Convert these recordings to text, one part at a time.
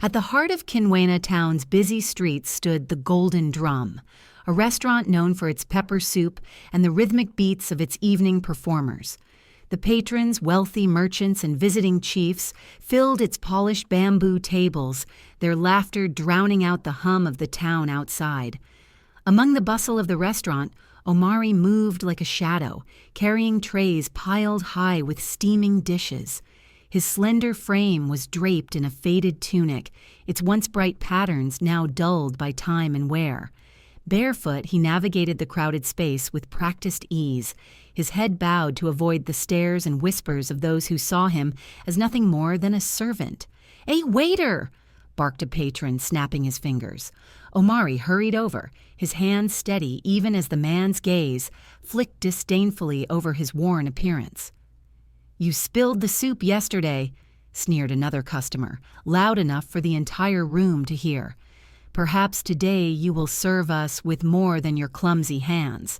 At the heart of Kinwena town's busy streets stood the Golden Drum, a restaurant known for its pepper soup and the rhythmic beats of its evening performers. The patrons, wealthy merchants, and visiting chiefs filled its polished bamboo tables, their laughter drowning out the hum of the town outside. Among the bustle of the restaurant, Omari moved like a shadow, carrying trays piled high with steaming dishes. His slender frame was draped in a faded tunic, its once bright patterns now dulled by time and wear. Barefoot, he navigated the crowded space with practiced ease, his head bowed to avoid the stares and whispers of those who saw him as nothing more than a servant. "A waiter!" barked a patron, snapping his fingers. Omari hurried over, his hands steady even as the man's gaze flicked disdainfully over his worn appearance. "You spilled the soup yesterday," sneered another customer, loud enough for the entire room to hear. "Perhaps today you will serve us with more than your clumsy hands."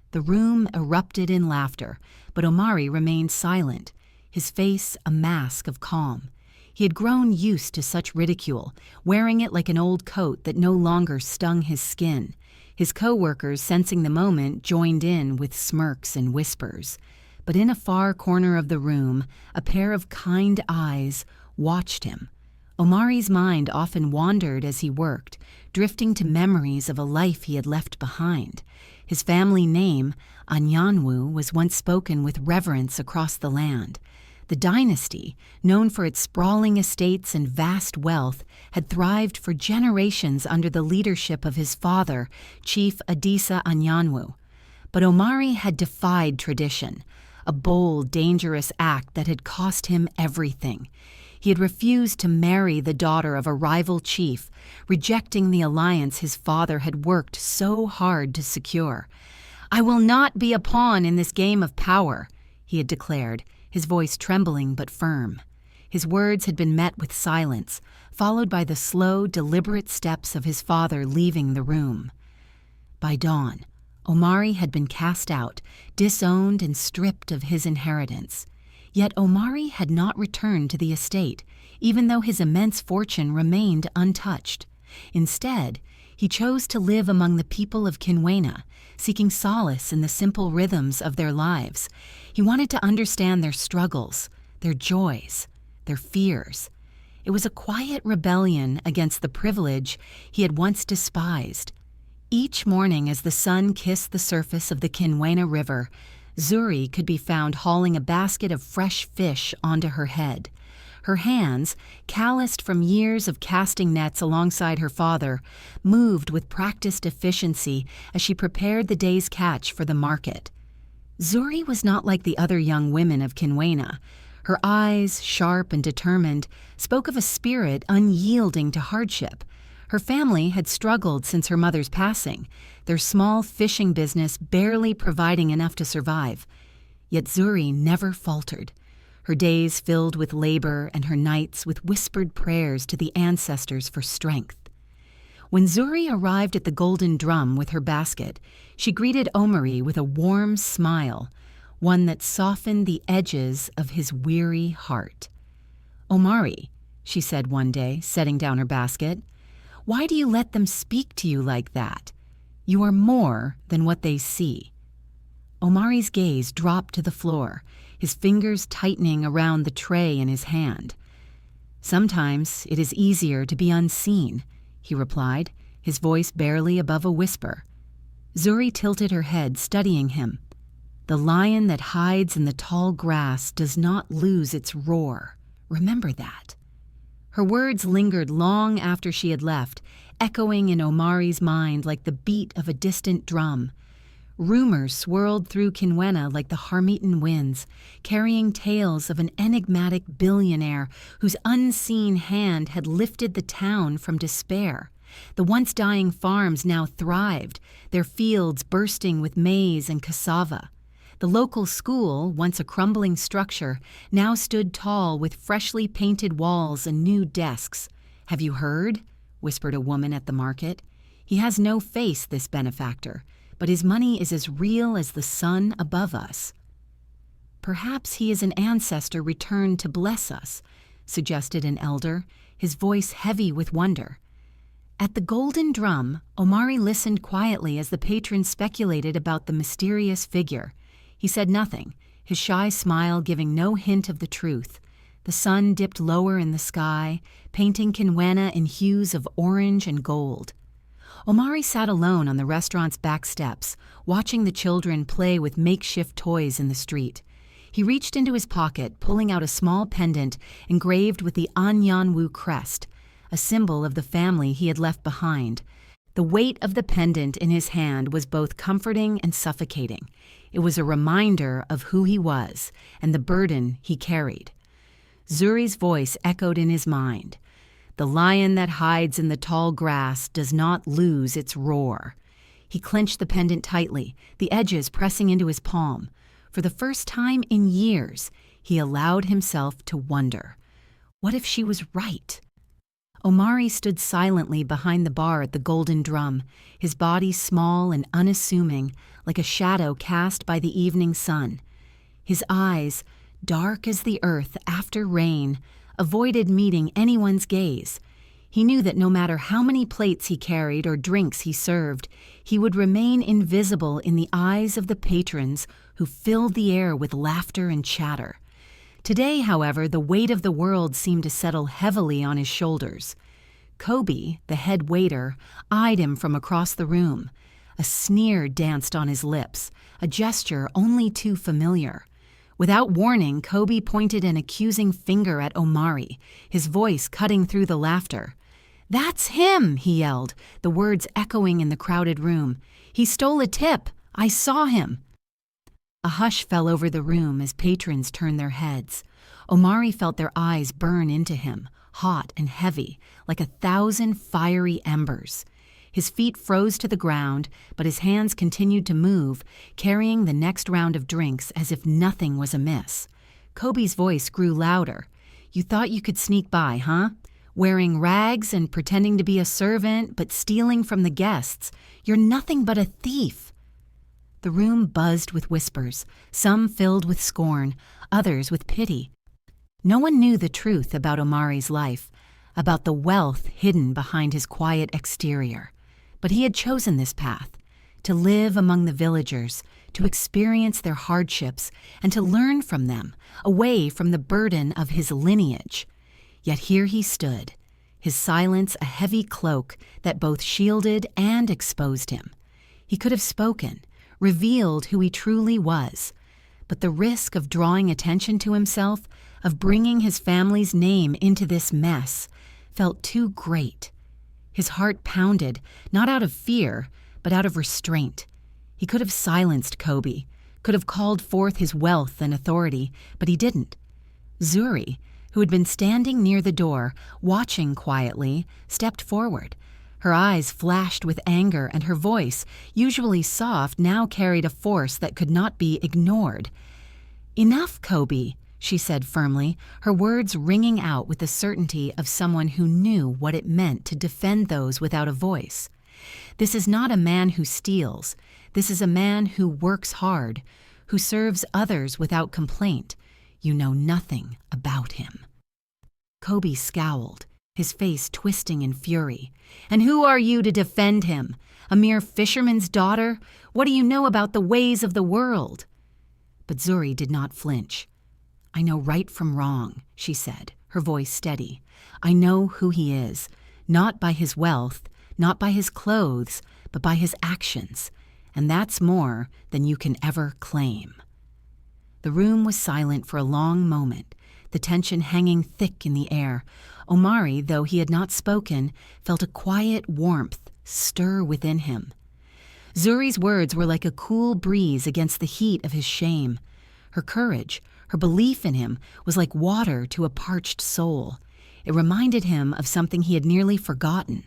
The room erupted in laughter, but Omari remained silent, his face a mask of calm. He had grown used to such ridicule, wearing it like an old coat that no longer stung his skin. His co-workers, sensing the moment, joined in with smirks and whispers. But in a far corner of the room, a pair of kind eyes watched him. Omari's mind often wandered as he worked, drifting to memories of a life he had left behind. His family name, Anyanwu, was once spoken with reverence across the land. The dynasty, known for its sprawling estates and vast wealth, had thrived for generations under the leadership of his father, Chief Adisa Anyanwu. But Omari had defied tradition, a bold, dangerous act that had cost him everything. He had refused to marry the daughter of a rival chief, rejecting the alliance his father had worked so hard to secure. "I will not be a pawn in this game of power," he had declared, his voice trembling but firm. His words had been met with silence, followed by the slow, deliberate steps of his father leaving the room. By dawn, Omari had been cast out, disowned and stripped of his inheritance. Yet Omari had not returned to the estate, even though his immense fortune remained untouched. Instead, he chose to live among the people of Kinwena, seeking solace in the simple rhythms of their lives. He wanted to understand their struggles, their joys, their fears. It was a quiet rebellion against the privilege he had once despised. Each morning as the sun kissed the surface of the Kinwena River, Zuri could be found hauling a basket of fresh fish onto her head. Her hands, calloused from years of casting nets alongside her father, moved with practiced efficiency as she prepared the day's catch for the market. Zuri was not like the other young women of Kinwena. Her eyes, sharp and determined, spoke of a spirit unyielding to hardship. Her family had struggled since her mother's passing, their small fishing business barely providing enough to survive. Yet Zuri never faltered, her days filled with labor and her nights with whispered prayers to the ancestors for strength. When Zuri arrived at the Golden Drum with her basket, she greeted Omari with a warm smile, one that softened the edges of his weary heart. "Omari," she said one day, setting down her basket, "why do you let them speak to you like that? You are more than what they see." Omari's gaze dropped to the floor, his fingers tightening around the tray in his hand. "Sometimes it is easier to be unseen," he replied, his voice barely above a whisper. Zuri tilted her head, studying him. "The lion that hides in the tall grass does not lose its roar. Remember that." Her words lingered long after she had left, echoing in Omari's mind like the beat of a distant drum. Rumors swirled through Kinwena like the Harmeetan winds, carrying tales of an enigmatic billionaire whose unseen hand had lifted the town from despair. The once dying farms now thrived, their fields bursting with maize and cassava. The local school, once a crumbling structure, now stood tall with freshly painted walls and new desks. "Have you heard?" whispered a woman at the market. "He has no face, this benefactor, but his money is as real as the sun above us." "Perhaps he is an ancestor returned to bless us," suggested an elder, his voice heavy with wonder. At the Golden Drum, Omari listened quietly as the patrons speculated about the mysterious figure. He said nothing, his shy smile giving no hint of the truth. The sun dipped lower in the sky, painting Kinwana in hues of orange and gold. Omari sat alone on the restaurant's back steps, watching the children play with makeshift toys in the street. He reached into his pocket, pulling out a small pendant engraved with the Anyanwu crest, a symbol of the family he had left behind. The weight of the pendant in his hand was both comforting and suffocating. It was a reminder of who he was and the burden he carried. Zuri's voice echoed in his mind. The lion that hides in the tall grass does not lose its roar. He clenched the pendant tightly, the edges pressing into his palm. For the first time in years, he allowed himself to wonder. What if she was right? Omari stood silently behind the bar at the Golden Drum, his body small and unassuming, like a shadow cast by the evening sun. His eyes, dark as the earth after rain, avoided meeting anyone's gaze. He knew that no matter how many plates he carried or drinks he served, he would remain invisible in the eyes of the patrons who filled the air with laughter and chatter. Today, however, the weight of the world seemed to settle heavily on his shoulders. Kobe, the head waiter, eyed him from across the room. A sneer danced on his lips, a gesture only too familiar. Without warning, Kobe pointed an accusing finger at Omari, his voice cutting through the laughter. "That's him!" he yelled, the words echoing in the crowded room. "He stole a tip! I saw him!" A hush fell over the room as patrons turned their heads. Omari felt their eyes burn into him, hot and heavy, like 1,000 fiery embers. His feet froze to the ground, but his hands continued to move, carrying the next round of drinks as if nothing was amiss. Kobe's voice grew louder. "You thought you could sneak by, huh? Wearing rags and pretending to be a servant, but stealing from the guests. You're nothing but a thief." The room buzzed with whispers, some filled with scorn, others with pity. No one knew the truth about Omari's life, about the wealth hidden behind his quiet exterior. But he had chosen this path, to live among the villagers, to experience their hardships, and to learn from them, away from the burden of his lineage. Yet here he stood, his silence a heavy cloak that both shielded and exposed him. He could have spoken, revealed who he truly was, but the risk of drawing attention to himself, of bringing his family's name into this mess, felt too great. His heart pounded, not out of fear, but out of restraint. He could have silenced Kobe, could have called forth his wealth and authority, but he didn't. Zuri, who had been standing near the door, watching quietly, stepped forward. Her eyes flashed with anger, and her voice, usually soft, now carried a force that could not be ignored. "Enough, Kobe," she said firmly, her words ringing out with the certainty of someone who knew what it meant to defend those without a voice. "This is not a man who steals. This is a man who works hard, who serves others without complaint. You know nothing about him." Kobe scowled, his face twisting in fury. "And who are you to defend him? A mere fisherman's daughter? What do you know about the ways of the world?" But Zuri did not flinch. "I know right from wrong," she said, her voice steady. "I know who he is, not by his wealth, not by his clothes, but by his actions, and that's more than you can ever claim." The room was silent for a long moment, the tension hanging thick in the air. Omari, though he had not spoken, felt a quiet warmth stir within him. Zuri's words were like a cool breeze against the heat of his shame. Her courage, her belief in him, was like water to a parched soul. It reminded him of something he had nearly forgotten,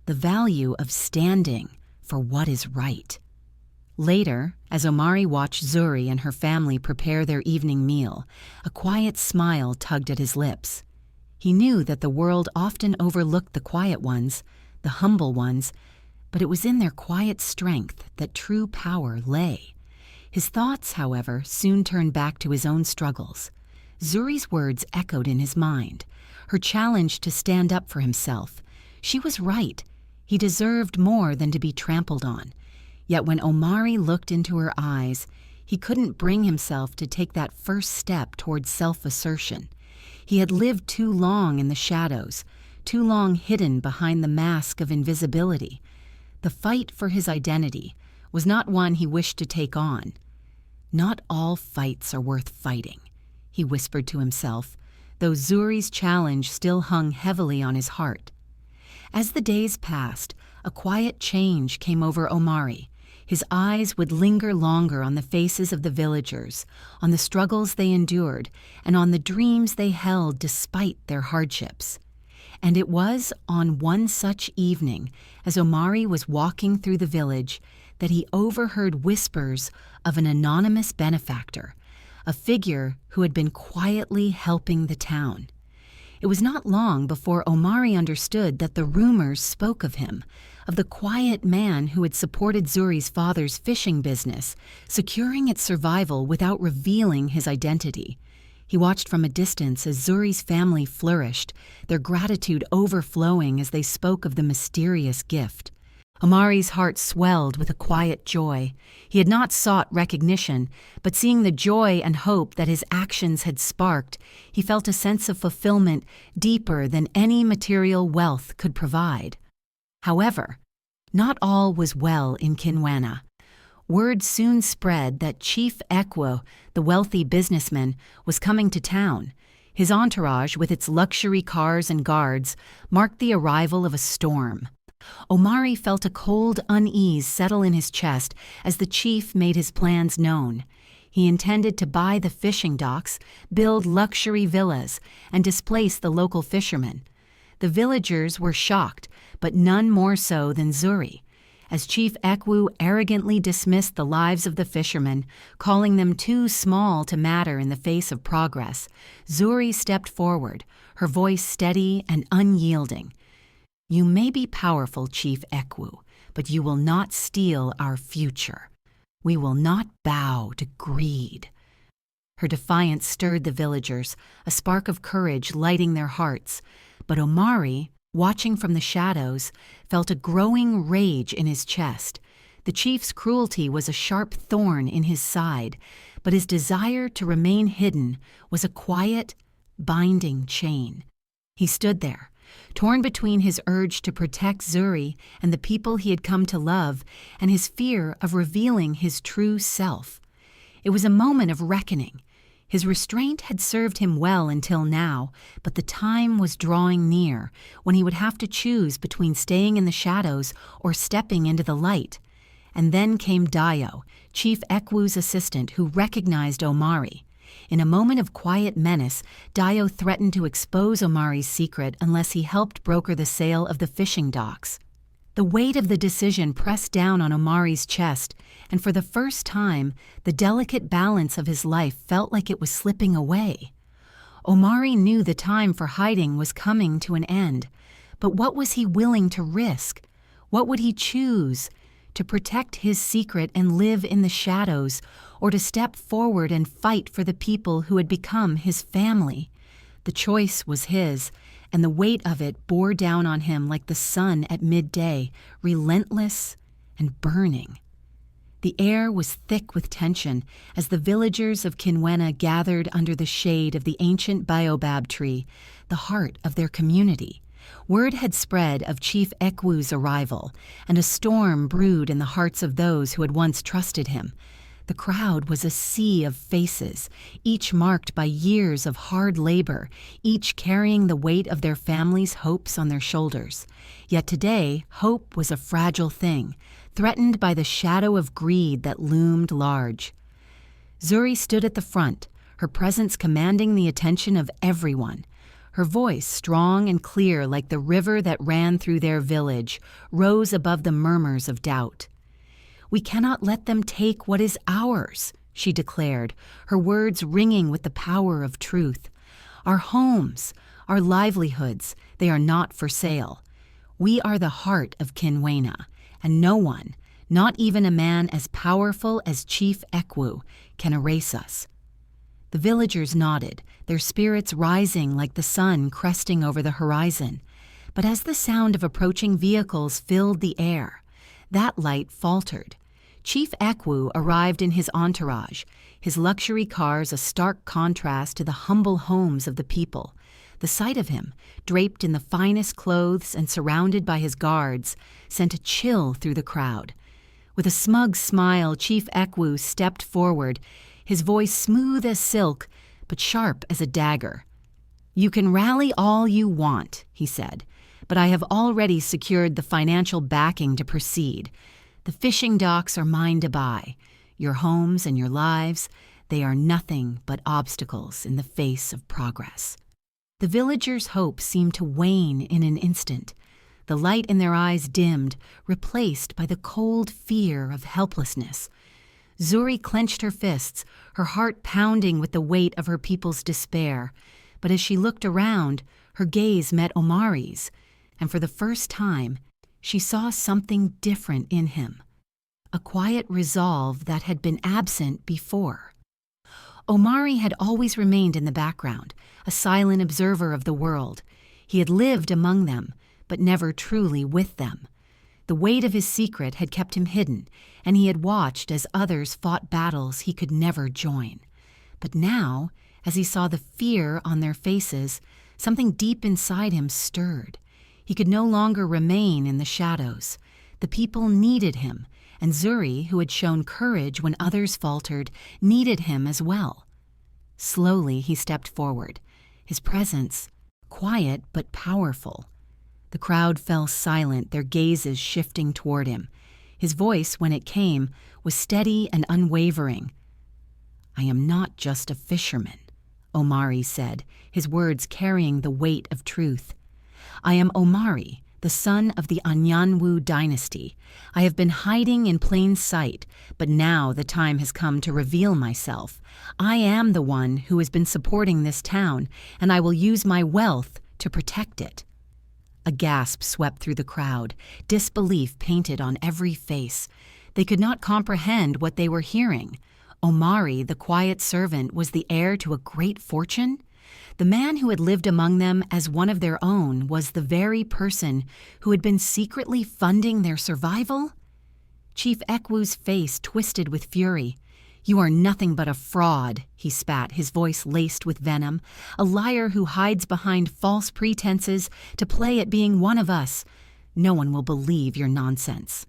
the value of standing for what is right. Later, as Omari watched Zuri and her family prepare their evening meal, a quiet smile tugged at his lips. He knew that the world often overlooked the quiet ones, the humble ones, but it was in their quiet strength that true power lay. His thoughts, however, soon turned back to his own struggles. Zuri's words echoed in his mind. her challenge to stand up for himself. She was right. He deserved more than to be trampled on. Yet when Omari looked into her eyes, he couldn't bring himself to take that first step towards self-assertion. He had lived too long in the shadows, too long hidden behind the mask of invisibility. The fight for his identity was not one he wished to take on. "Not all fights are worth fighting," he whispered to himself, though Zuri's challenge still hung heavily on his heart. As the days passed, a quiet change came over Omari. His eyes would linger longer on the faces of the villagers, on the struggles they endured, and on the dreams they held despite their hardships. And it was on one such evening, as Omari was walking through the village, that he overheard whispers of an anonymous benefactor, a figure who had been quietly helping the town. It was not long before Omari understood that the rumors spoke of him, of the quiet man who had supported Zuri's father's fishing business, securing its survival without revealing his identity. He watched from a distance as Zuri's family flourished, their gratitude overflowing as they spoke of the mysterious gift. Omari's heart swelled with a quiet joy. He had not sought recognition, but seeing the joy and hope that his actions had sparked, he felt a sense of fulfillment deeper than any material wealth could provide. However, not all was well in Kinwana. Word soon spread that Chief Ekwo, the wealthy businessman, was coming to town. His entourage, with its luxury cars and guards, marked the arrival of a storm. Omari felt a cold unease settle in his chest as the chief made his plans known. He intended to buy the fishing docks, build luxury villas, and displace the local fishermen. The villagers were shocked, but none more so than Zuri. As Chief Ekwu arrogantly dismissed the lives of the fishermen, calling them too small to matter in the face of progress, Zuri stepped forward, her voice steady and unyielding. "You may be powerful, Chief Ekwu, but you will not steal our future. We will not bow to greed." Her defiance stirred the villagers, a spark of courage lighting their hearts. But Omari, watching from the shadows, felt a growing rage in his chest. The chief's cruelty was a sharp thorn in his side, but his desire to remain hidden was a quiet, binding chain. He stood there, torn between his urge to protect Zuri and the people he had come to love, and his fear of revealing his true self. It was a moment of reckoning. His restraint had served him well until now, but the time was drawing near when he would have to choose between staying in the shadows or stepping into the light. And then came Dayo, Chief Ekwu's assistant, who recognized Omari. In a moment of quiet menace, Dayo threatened to expose Omari's secret unless he helped broker the sale of the fishing docks. The weight of the decision pressed down on Omari's chest, and for the first time, the delicate balance of his life felt like it was slipping away. Omari knew the time for hiding was coming to an end, but what was he willing to risk? What would he choose? To protect his secret and live in the shadows, or to step forward and fight for the people who had become his family? The choice was his, and the weight of it bore down on him like the sun at midday, relentless and burning. The air was thick with tension as the villagers of Kinwana gathered under the shade of the ancient baobab tree, the heart of their community. Word had spread of Chief Ekwu's arrival, and a storm brewed in the hearts of those who had once trusted him. The crowd was a sea of faces, each marked by years of hard labor, each carrying the weight of their family's hopes on their shoulders. Yet today, hope was a fragile thing, threatened by the shadow of greed that loomed large. Zuri stood at the front, her presence commanding the attention of everyone. Her voice, strong and clear like the river that ran through their village, rose above the murmurs of doubt. "We cannot let them take what is ours," she declared, her words ringing with the power of truth. "Our homes, our livelihoods, they are not for sale. We are the heart of Kinwana, and no one, not even a man as powerful as Chief Ekwu, can erase us." The villagers nodded, their spirits rising like the sun cresting over the horizon. But as the sound of approaching vehicles filled the air, that light faltered. Chief Ekwu arrived in his entourage, his luxury cars a stark contrast to the humble homes of the people. The sight of him, draped in the finest clothes and surrounded by his guards, sent a chill through the crowd. With a smug smile, Chief Ekwu stepped forward, his voice smooth as silk, but sharp as a dagger. "You can rally all you want," he said, "but I have already secured the financial backing to proceed. The fishing docks are mine to buy. Your homes and your lives, they are nothing but obstacles in the face of progress." The villagers' hope seemed to wane in an instant. The light in their eyes dimmed, replaced by the cold fear of helplessness. Zuri clenched her fists, her heart pounding with the weight of her people's despair. But as she looked around, her gaze met Omari's, and for the first time, she saw something different in him. A quiet resolve that had been absent before. Omari had always remained in the background, a silent observer of the world. He had lived among them, but never truly with them. The weight of his secret had kept him hidden, and he had watched as others fought battles he could never join. But now, as he saw the fear on their faces, something deep inside him stirred. He could no longer remain in the shadows. The people needed him, and Zuri, who had shown courage when others faltered, needed him as well. Slowly he stepped forward, his presence quiet but powerful. The crowd fell silent, their gazes shifting toward him. His voice, when it came, was steady and unwavering. "I am not just a fisherman," Omari said, his words carrying the weight of truth. "I am Omari, the son of the Anyanwu dynasty. I have been hiding in plain sight, but now the time has come to reveal myself. I am the one who has been supporting this town, and I will use my wealth to protect it." A gasp swept through the crowd, disbelief painted on every face. They could not comprehend what they were hearing. Omari, the quiet servant, was the heir to a great fortune? The man who had lived among them as one of their own was the very person who had been secretly funding their survival? Chief Ekwu's face twisted with fury. "You are nothing but a fraud," he spat, his voice laced with venom. "A liar who hides behind false pretenses to play at being one of us. No one will believe your nonsense."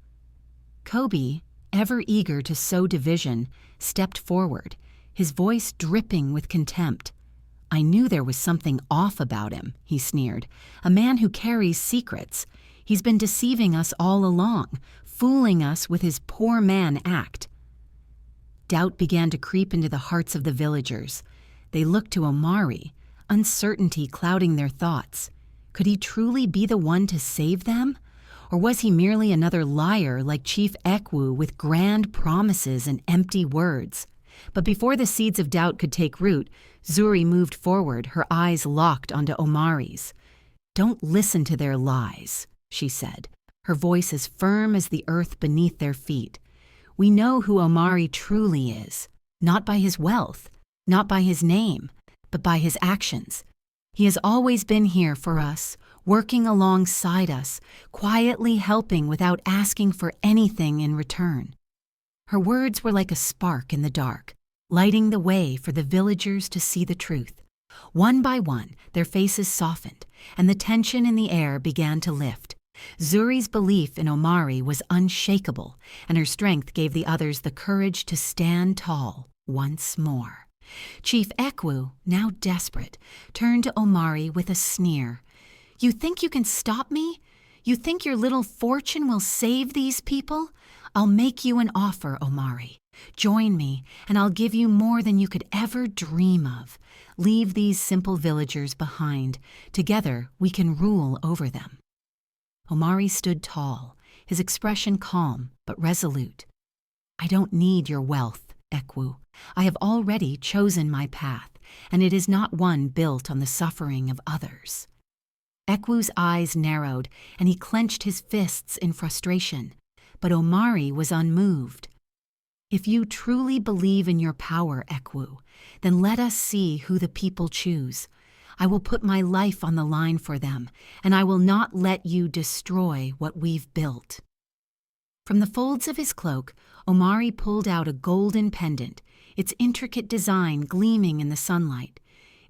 Kobe, ever eager to sow division, stepped forward, his voice dripping with contempt. "I knew there was something off about him," he sneered. "A man who carries secrets. He's been deceiving us all along, fooling us with his poor man act." Doubt began to creep into the hearts of the villagers. They looked to Omari, uncertainty clouding their thoughts. Could he truly be the one to save them? Or was he merely another liar like Chief Ekwu with grand promises and empty words? But before the seeds of doubt could take root, Zuri moved forward, her eyes locked onto Omari's. "Don't listen to their lies," she said, her voice as firm as the earth beneath their feet. "We know who Omari truly is, not by his wealth, not by his name, but by his actions. He has always been here for us, working alongside us, quietly helping without asking for anything in return." Her words were like a spark in the dark, lighting the way for the villagers to see the truth. One by one, their faces softened, and the tension in the air began to lift. Zuri's belief in Omari was unshakable, and her strength gave the others the courage to stand tall once more. Chief Ekwu, now desperate, turned to Omari with a sneer. "You think you can stop me? You think your little fortune will save these people? I'll make you an offer, Omari. Join me, and I'll give you more than you could ever dream of. Leave these simple villagers behind. Together, we can rule over them." Omari stood tall, his expression calm but resolute. "I don't need your wealth, Ekwu. I have already chosen my path, and it is not one built on the suffering of others." Ekwu's eyes narrowed, and he clenched his fists in frustration. But Omari was unmoved. If you truly believe in your power, Ekwu, then let us see who the people choose. I will put my life on the line for them, and I will not let you destroy what we've built." From the folds of his cloak, Omari pulled out a golden pendant, its intricate design gleaming in the sunlight.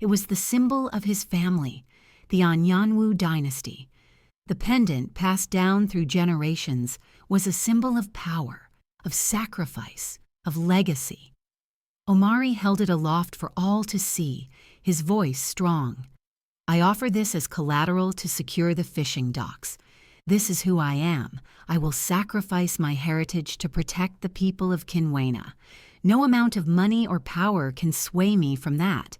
It was the symbol of his family, the Anyanwu dynasty. The pendant, passed down through generations, was a symbol of power, of sacrifice, of legacy. Omari held it aloft for all to see, his voice strong. "I offer this as collateral to secure the fishing docks. This is who I am. I will sacrifice my heritage to protect the people of Kinwena. No amount of money or power can sway me from that."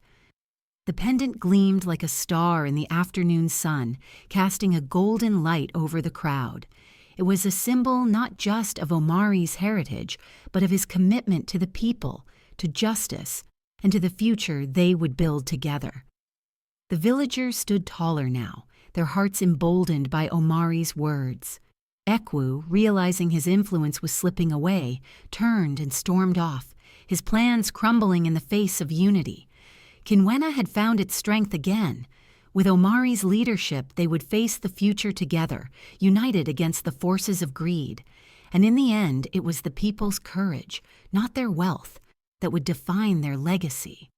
The pendant gleamed like a star in the afternoon sun, casting a golden light over the crowd. It was a symbol not just of Omari's heritage, but of his commitment to the people, to justice, and to the future they would build together. The villagers stood taller now, their hearts emboldened by Omari's words. Ekwu, realizing his influence was slipping away, turned and stormed off, his plans crumbling in the face of unity. Kinwena had found its strength again. With Omari's leadership, they would face the future together, united against the forces of greed. And in the end, it was the people's courage, not their wealth, that would define their legacy.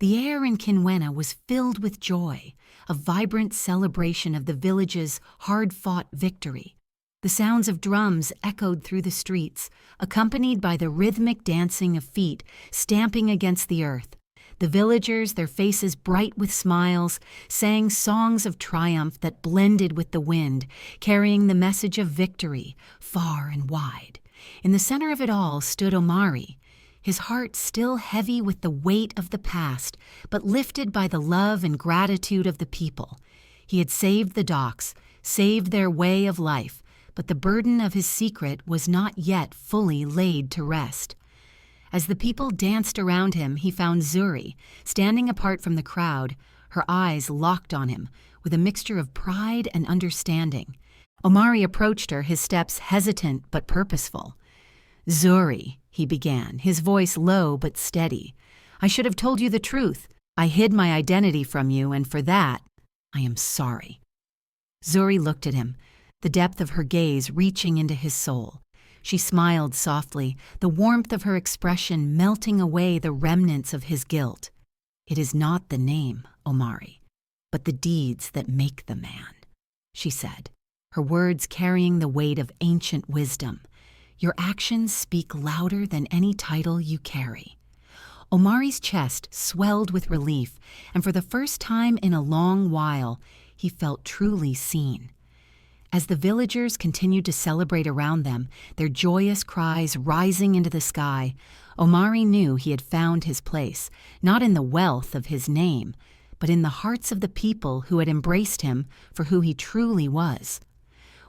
The air in Kinwena was filled with joy, a vibrant celebration of the village's hard-fought victory. The sounds of drums echoed through the streets, accompanied by the rhythmic dancing of feet stamping against the earth. The villagers, their faces bright with smiles, sang songs of triumph that blended with the wind, carrying the message of victory far and wide. In the center of it all stood Omari, his heart still heavy with the weight of the past, but lifted by the love and gratitude of the people. He had saved the docks, saved their way of life, but the burden of his secret was not yet fully laid to rest. As the people danced around him, he found Zuri, standing apart from the crowd, her eyes locked on him, with a mixture of pride and understanding. Omari approached her, his steps hesitant but purposeful. "Zuri," he began, his voice low but steady, "I should have told you the truth. I hid my identity from you, and for that, I am sorry." Zuri looked at him, the depth of her gaze reaching into his soul. She smiled softly, the warmth of her expression melting away the remnants of his guilt. "It is not the name, Omari, but the deeds that make the man," she said, her words carrying the weight of ancient wisdom. "Your actions speak louder than any title you carry." Omari's chest swelled with relief, and for the first time in a long while, he felt truly seen. As the villagers continued to celebrate around them, their joyous cries rising into the sky, Omari knew he had found his place, not in the wealth of his name, but in the hearts of the people who had embraced him for who he truly was.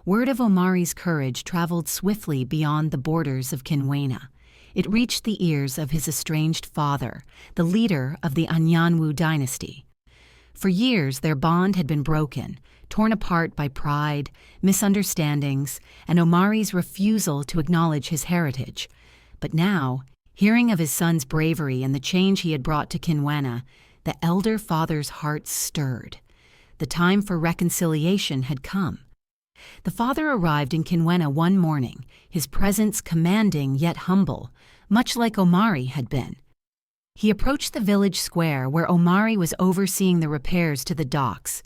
Word of Omari's courage traveled swiftly beyond the borders of Kinwena. It reached the ears of his estranged father, the leader of the Anyanwu dynasty. For years, their bond had been broken, torn apart by pride, misunderstandings, and Omari's refusal to acknowledge his heritage. But now, hearing of his son's bravery and the change he had brought to Kinwena, the elder father's heart stirred. The time for reconciliation had come. The father arrived in Kinwena one morning, his presence commanding yet humble, much like Omari had been. He approached the village square where Omari was overseeing the repairs to the docks.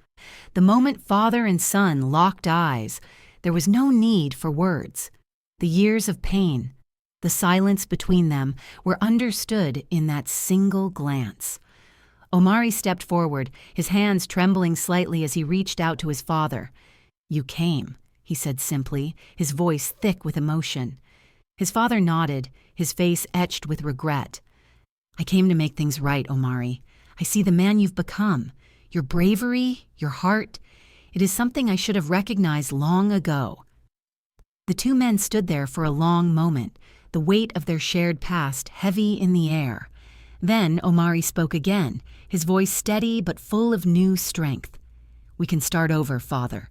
The moment father and son locked eyes, there was no need for words. The years of pain, the silence between them, were understood in that single glance. Omari stepped forward, his hands trembling slightly as he reached out to his father. "You came," he said simply, his voice thick with emotion. His father nodded, his face etched with regret. "I came to make things right, Omari. I see the man you've become. Your bravery, your heart. It is something I should have recognized long ago." The two men stood there for a long moment, the weight of their shared past heavy in the air. Then Omari spoke again, his voice steady but full of new strength. "We can start over, Father.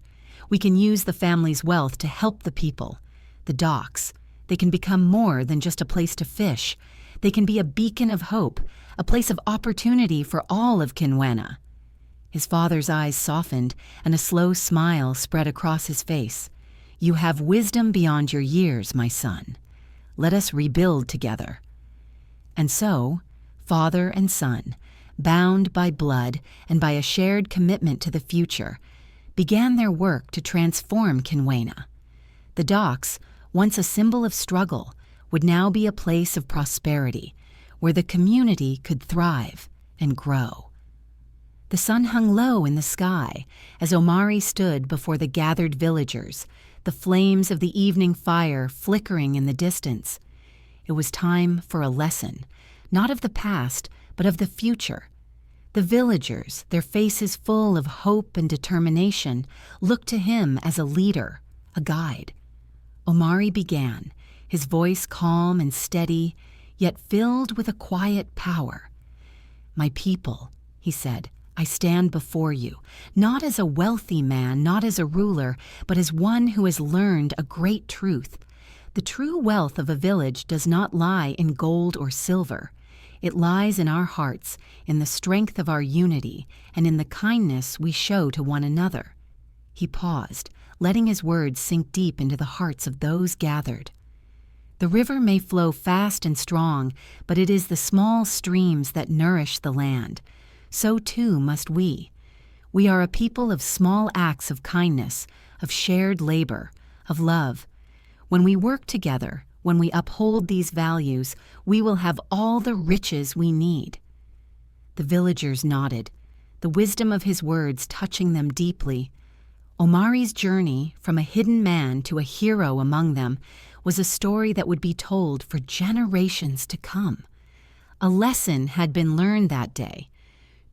We can use the family's wealth to help the people. The docks, They can become more than just a place to fish. They can be a beacon of hope, a place of opportunity for all of Kinwena. His father's eyes softened, and a slow smile spread across his face. You have wisdom beyond your years, my son. Let us rebuild together. And so, father and son, bound by blood and by a shared commitment to the future, began their work to transform Kinwena. The docks, once a symbol of struggle, would now be a place of prosperity, where the community could thrive and grow. The sun hung low in the sky as Omari stood before the gathered villagers, the flames of the evening fire flickering in the distance. It was time for a lesson, not of the past, but of the future. The villagers, their faces full of hope and determination, looked to him as a leader, a guide. Omari began, his voice calm and steady, yet filled with a quiet power. My people, he said, I stand before you, not as a wealthy man, not as a ruler, but as one who has learned a great truth. The true wealth of a village does not lie in gold or silver. It lies in our hearts, in the strength of our unity, and in the kindness we show to one another. He paused, letting his words sink deep into the hearts of those gathered. The river may flow fast and strong, but it is the small streams that nourish the land. So too must we. We are a people of small acts of kindness, of shared labor, of love. When we work together, when we uphold these values, we will have all the riches we need. The villagers nodded, the wisdom of his words touching them deeply. Omari's journey from a hidden man to a hero among them was a story that would be told for generations to come. A lesson had been learned that day.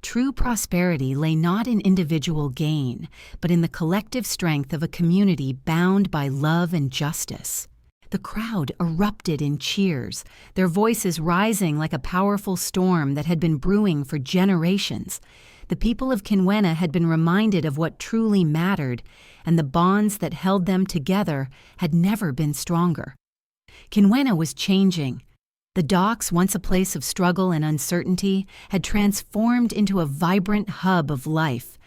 True prosperity lay not in individual gain, but in the collective strength of a community bound by love and justice. The crowd erupted in cheers, their voices rising like a powerful storm that had been brewing for generations. The people of Kinwena had been reminded of what truly mattered, and the bonds that held them together had never been stronger. Kinwena was changing. The docks, once a place of struggle and uncertainty, had transformed into a vibrant hub of life.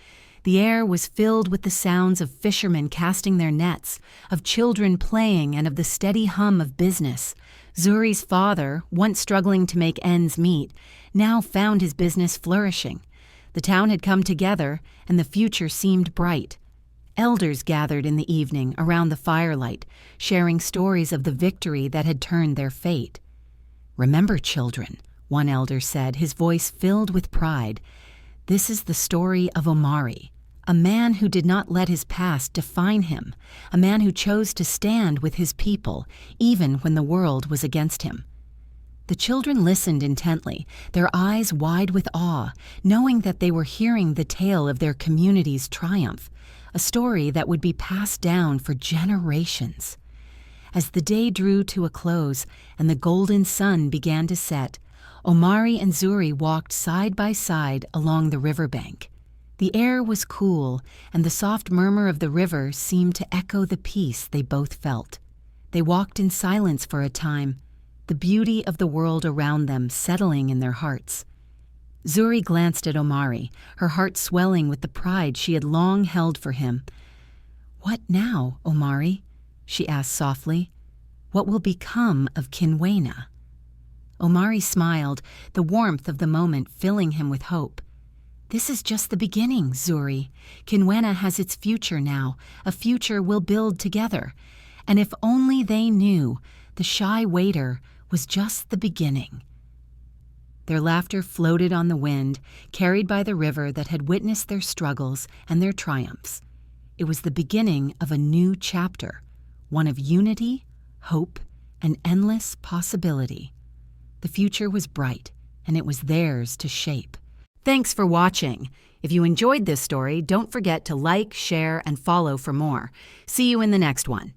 The air was filled with the sounds of fishermen casting their nets, of children playing, and of the steady hum of business. Zuri's father, once struggling to make ends meet, now found his business flourishing. The town had come together, and the future seemed bright. Elders gathered in the evening around the firelight, sharing stories of the victory that had turned their fate. Remember, children, one elder said, his voice filled with pride. This is the story of Omari, a man who did not let his past define him, a man who chose to stand with his people, even when the world was against him. The children listened intently, their eyes wide with awe, knowing that they were hearing the tale of their community's triumph, a story that would be passed down for generations. As the day drew to a close and the golden sun began to set, Omari and Zuri walked side by side along the riverbank. The air was cool, and the soft murmur of the river seemed to echo the peace they both felt. They walked in silence for a time, the beauty of the world around them settling in their hearts. Zuri glanced at Omari, her heart swelling with the pride she had long held for him. "What now, Omari?" she asked softly. "What will become of Kinwena?" Omari smiled, the warmth of the moment filling him with hope. "This is just the beginning, Zuri. Kinwena has its future now, a future we'll build together. And if only they knew, the shy waiter was just the beginning." Their laughter floated on the wind, carried by the river that had witnessed their struggles and their triumphs. It was the beginning of a new chapter, one of unity, hope, and endless possibility. The future was bright, and it was theirs to shape. Thanks for watching. If you enjoyed this story, don't forget to like, share, and follow for more. See you in the next one.